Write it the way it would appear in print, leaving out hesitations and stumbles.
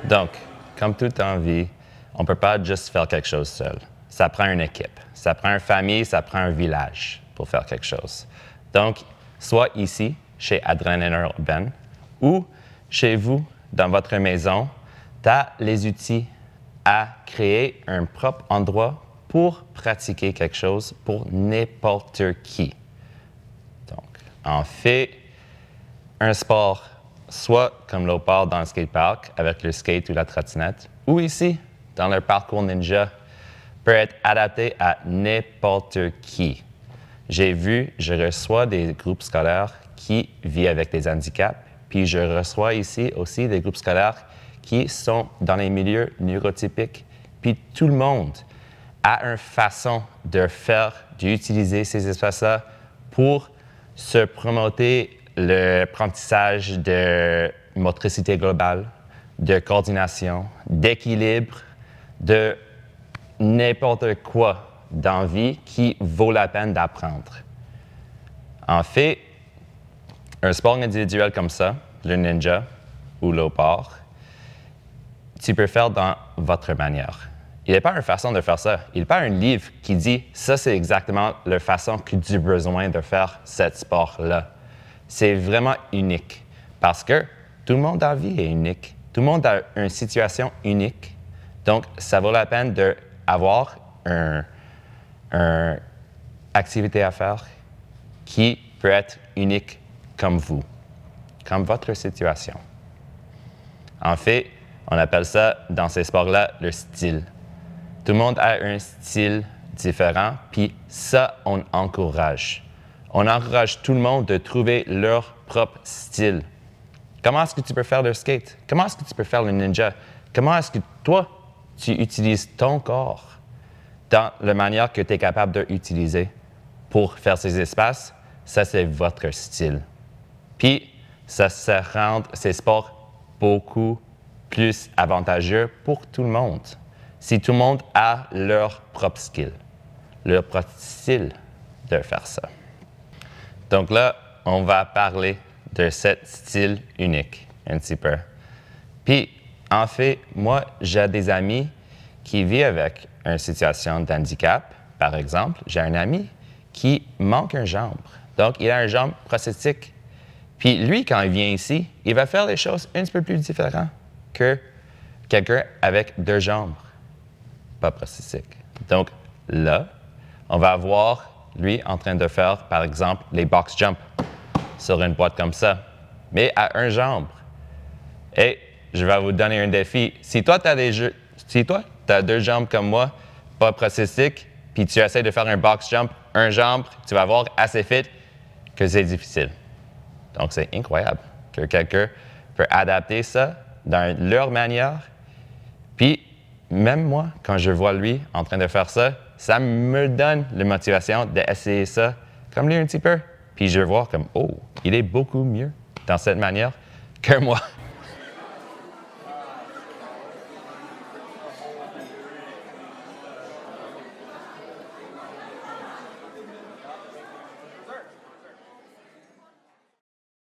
Donc, comme tout en vie, on ne peut pas juste faire quelque chose seul. Ça prend une équipe, ça prend une famille, ça prend un village pour faire quelque chose. Donc, soit ici, chez Adrénaline Urbaine, ou chez vous, dans votre maison, tu as les outils à créer un propre endroit pour pratiquer quelque chose pour n'importe qui. Donc, en fait, un sport, soit comme l'eau part dans le skatepark avec le skate ou la trottinette, ou ici, dans le parcours ninja, peut être adapté à n'importe qui. Je reçois des groupes scolaires qui vivent avec des handicaps, puis je reçois ici aussi des groupes scolaires qui sont dans les milieux neurotypiques, puis tout le monde a une façon d'utiliser ces espaces-là pour se promoter l'apprentissage de motricité globale, de coordination, d'équilibre, de n'importe quoi dans la vie qui vaut la peine d'apprendre. En fait, un sport individuel comme ça, le ninja ou l'eau-part, tu peux faire dans votre manière. Il n'y a pas une façon de faire ça. Il n'y a pas un livre qui dit « ça, c'est exactement la façon que tu as besoin de faire ce sport-là ». C'est vraiment unique parce que tout le monde dans la vie est unique. Tout le monde a une situation unique. Donc, ça vaut la peine d'avoir une activité à faire qui peut être unique comme vous, comme votre situation. En fait, on appelle ça, dans ces sports-là, le style. Tout le monde a un style différent, puis ça, on encourage. On encourage tout le monde de trouver leur propre style. Comment est-ce que tu peux faire le skate? Comment est-ce que tu peux faire le ninja? Comment est-ce que toi, tu utilises ton corps dans la manière que tu es capable d'utiliser pour faire ces espaces? Ça, c'est votre style. Puis, ça rend ces sports beaucoup plus avantageux pour tout le monde. Si tout le monde a leur propre skill, leur propre style de faire ça. Donc là, on va parler de ce style unique un petit peu. Puis, en fait, moi, j'ai des amis qui vivent avec une situation d'handicap. Par exemple, j'ai un ami qui manque une jambe. Donc, il a une jambe prosthétique. Puis lui, quand il vient ici, il va faire les choses un petit peu plus différentes que quelqu'un avec deux jambes, pas prosthétiques. Donc là, on va voir lui en train de faire, par exemple, les box jumps sur une boîte comme ça, mais à une jambe. Et je vais vous donner un défi. Si toi, tu as deux jambes comme moi, pas prosthétiques, puis tu essaies de faire un box jump, une jambe, tu vas voir assez vite que c'est difficile. Donc, c'est incroyable que quelqu'un peut adapter ça dans leur manière. Puis, même moi, quand je vois lui en train de faire ça, ça me donne la motivation d'essayer ça comme lui un petit peu. Puis, je vois comme, oh, il est beaucoup mieux dans cette manière que moi.